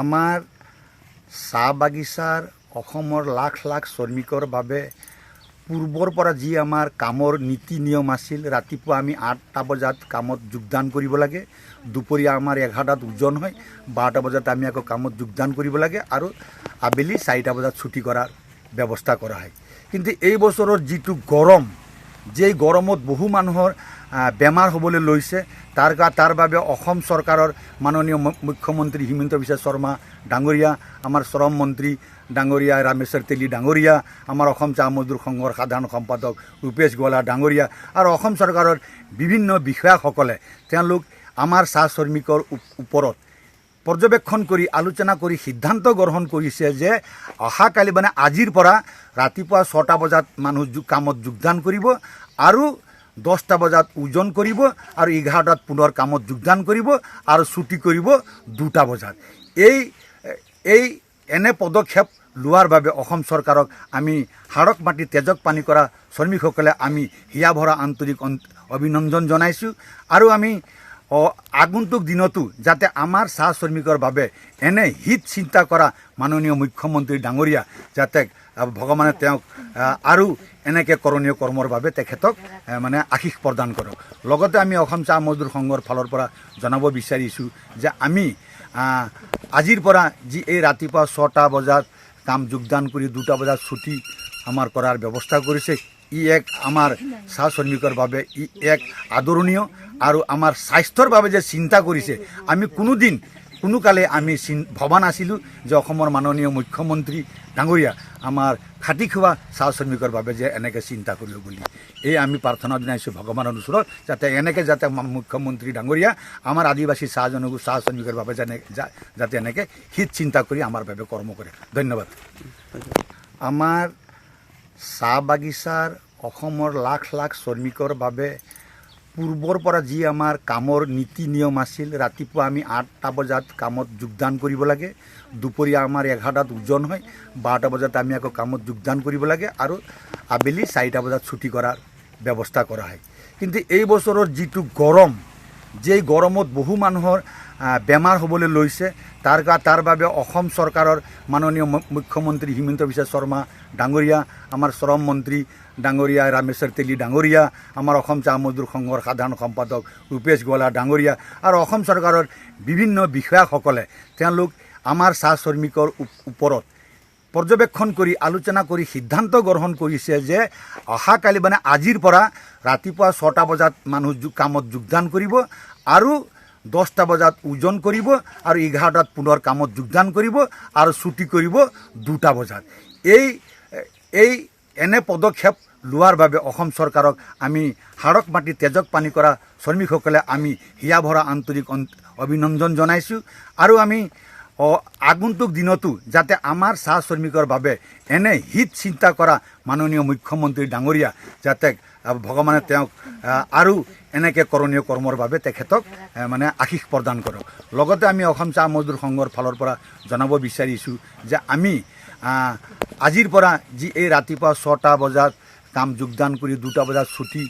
আমাৰ চাহ বাগিচাৰ অসমৰ লাখ লাখ শ্ৰমিকৰ বাবে পূৰ্বৰ পৰা যি আমাৰ কামৰ নীতি নিয়ম আছিল, ৰাতিপুৱা আমি 8টা বজাত কামত যোগদান কৰিব লাগে, দুপৰীয়া আমাৰ 11টাত ওজন হয়, 12টা বজাত আমি আকৌ কামত যোগদান কৰিব লাগে আৰু আবেলি 4টা বজাত ছুটি কৰাৰ ব্যৱস্থা কৰা হয়। কিন্তু এই বছৰৰ যিটো গৰম, যেই গৰমত বহু মানুহৰ বেমাৰ হ'বলৈ লৈছে, তাৰ বাবে অসম চৰকাৰৰ মাননীয় মুখ্যমন্ত্ৰী হিমন্ত বিশ্ব শৰ্মা ডাঙৰীয়া, আমাৰ শ্ৰম মন্ত্ৰী ডাঙৰীয়া ৰামেশ্বৰ তেলী ডাঙৰীয়া, আমাৰ অসম চাহ মজদুৰ সংঘৰ সাধাৰণ সম্পাদক ৰূপেশ গোৱালা ডাঙৰীয়া আৰু অসম চৰকাৰৰ বিভিন্ন বিষয়াসকলে তেওঁলোক আমাৰ চাহ শ্ৰমিকৰ ওপৰত পৰ্যবেক্ষণ কৰি আলোচনা কৰি সিদ্ধান্ত গ্ৰহণ কৰিছে যে অহাকালি আজিৰ পৰা ৰাতিপুৱা 6টা বজাত মানুহ কামত যোগদান কৰিব আৰু 10টা বজাত ওজন কৰিব আৰু 11টাত পুনৰ কামত যোগদান কৰিব আৰু ছুটি কৰিব 2টা বজাত। এনে পদক্ষেপ লোৱাৰ বাবে অসম চৰকাৰক আমি হাড়ক মাটি তেজক পানী কৰা শ্ৰমিকসকলে আমি হিয়া ভৰা আন্তৰিক অভিনন্দন জনাইছোঁ আৰু আমি আগন্তুক দিনতো যাতে আমাৰ চাহ শ্ৰমিকৰ বাবে এনে হিত চিন্তা কৰা মাননীয় মুখ্যমন্ত্ৰী ডাঙৰীয়া যাতে ভগৱানে তেওঁক আৰু এনেকৈ কৰণীয় কৰ্মৰ বাবে তেখেতক আশীষ প্ৰদান কৰক। লগতে আমি অসম চাহ মজদুৰ সংঘৰ ফালৰ পৰা জনাব বিচাৰিছোঁ যে আমি আজিৰ পৰা যি এই ৰাতিপুৱা 6টা বজাত কাম যোগদান কৰি 2টা বজাত ছুটি আমাৰ কৰাৰ ব্যৱস্থা কৰিছে, ই এক আমাৰ চাহ শ্ৰমিকৰ বাবে ই এক আদৰণীয় আৰু আমাৰ স্বাস্থ্যৰ বাবে যে চিন্তা কৰিছে, আমি কোনোকালে আমি ভবা নাছিলোঁ যে অসমৰ মাননীয় মুখ্যমন্ত্ৰী ডাঙৰীয়া আমাৰ খাটি খোৱা চাহ শ্ৰমিকৰ বাবে যে এনেকৈ চিন্তা কৰিব বুলি। এই আমি প্ৰাৰ্থনা জনাইছোঁ ভগৱানৰ ওচৰত যাতে মুখ্যমন্ত্ৰী ডাঙৰীয়া আমাৰ আদিবাসী চাহ শ্ৰমিকৰ বাবে যাতে এনেকৈ হিত চিন্তা কৰি আমাৰ বাবে কৰ্ম কৰে। ধন্যবাদ। আমাৰ চাহ বাগিচাৰ অসমৰ লাখ লাখ শ্ৰমিকৰ বাবে পূৰ্বৰ পৰা যি আমাৰ কামৰ নীতি নিয়ম আছিল, ৰাতিপুৱা আমি 8টা বজাত কামত যোগদান কৰিব লাগে, দুপৰীয়া আমাৰ 11টাত ওজন হয়, 12টা বজাত আমি আকৌ কামত যোগদান কৰিব লাগে আৰু আবেলি 4টা বজাত ছুটি কৰাৰ ব্যৱস্থা কৰা হয়। কিন্তু এই বছৰৰ যিটো গৰম, যেই গৰমত বহু মানুহৰ বেমাৰ হ'বলৈ লৈছে, তাৰ বাবে অসম চৰকাৰৰ মাননীয় মুখ্যমন্ত্ৰী হিমন্ত বিশ্ব শৰ্মা ডাঙৰীয়া, আমাৰ শ্ৰম মন্ত্ৰী ডাঙৰীয়া ৰামেশ্বৰ তেলী ডাঙৰীয়া, আমাৰ অসম চাহ মজদুৰ সংঘৰ সাধাৰণ সম্পাদক ৰূপেশ গোৱালা ডাঙৰীয়া আৰু অসম চৰকাৰৰ বিভিন্ন বিষয়াসকলে তেওঁলোক আমাৰ চাহ শ্ৰমিকৰ ওপৰত পৰ্যবেক্ষণ কৰি আলোচনা কৰি সিদ্ধান্ত গ্ৰহণ কৰিছে যে অহাকালি আজিৰ পৰা ৰাতিপুৱা 6টা বজাত মানুহ কামত যোগদান কৰিব আৰু 10টা বজাত ওজন কৰিব আৰু 11টাত পুনৰ কামত যোগদান কৰিব আৰু ছুটি কৰিব 2টা বজাত। এনে পদক্ষেপ লোৱাৰ বাবে অসম চৰকাৰক আমি হাড়ক মাটি তেজক পানী কৰা শ্ৰমিকসকলে আমি হিয়া ভৰা আন্তৰিক অভিনন্দন জনাইছোঁ আৰু আমি আগন্তুক দিনতো যাতে আমাৰ চাহ শ্ৰমিকৰ বাবে এনে হিত চিন্তা কৰা মাননীয় মুখ্যমন্ত্ৰী ডাঙৰীয়া যাতে ভগৱানে তেওঁক আৰু এনেকৈ কৰণীয় কৰ্মৰ বাবে তেখেতক আশীষ প্ৰদান কৰক। লগতে আমি অসম চাহ মজদুৰ সংঘৰ ফালৰ পৰা জনাব বিচাৰিছোঁ যে আমি আজিৰ পৰা যি এই ৰাতিপুৱা 6টা বজাত কাম যোগদান কৰি 2টা বজাত ছুটি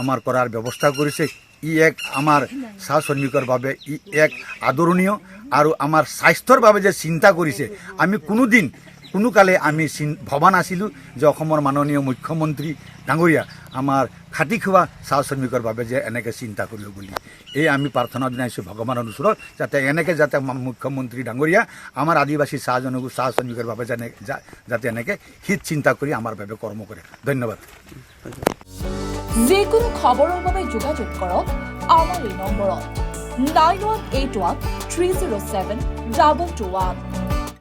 আমাৰ কৰাৰ ব্যৱস্থা কৰিছে, ই এক আমাৰ চাহ শ্ৰমিকৰ বাবে ই এক আদৰণীয় আৰু আমাৰ স্বাস্থ্যৰ বাবে যে চিন্তা কৰিছে, আমি কোনোকালে আমি ভবা নাছিলোঁ যে অসমৰ মাননীয় মুখ্যমন্ত্ৰী ডাঙৰীয়া আমাৰ খাটি খোৱা চাহ শ্ৰমিকৰ বাবে যে এনেকৈ চিন্তা কৰিব বুলি। এই আমি প্ৰাৰ্থনা জনাইছোঁ ভগৱানৰ ওচৰত যাতে মুখ্যমন্ত্ৰী ডাঙৰীয়া আমাৰ আদিবাসী চাহ শ্ৰমিকৰ বাবে যাতে এনেকৈ হিত চিন্তা কৰি আমাৰ বাবে কৰ্ম কৰে। ধন্যবাদ। যিকোনো খবৰৰ বাবে যোগাযোগ কৰক আমাৰ এই নম্বৰত 9181 307 221।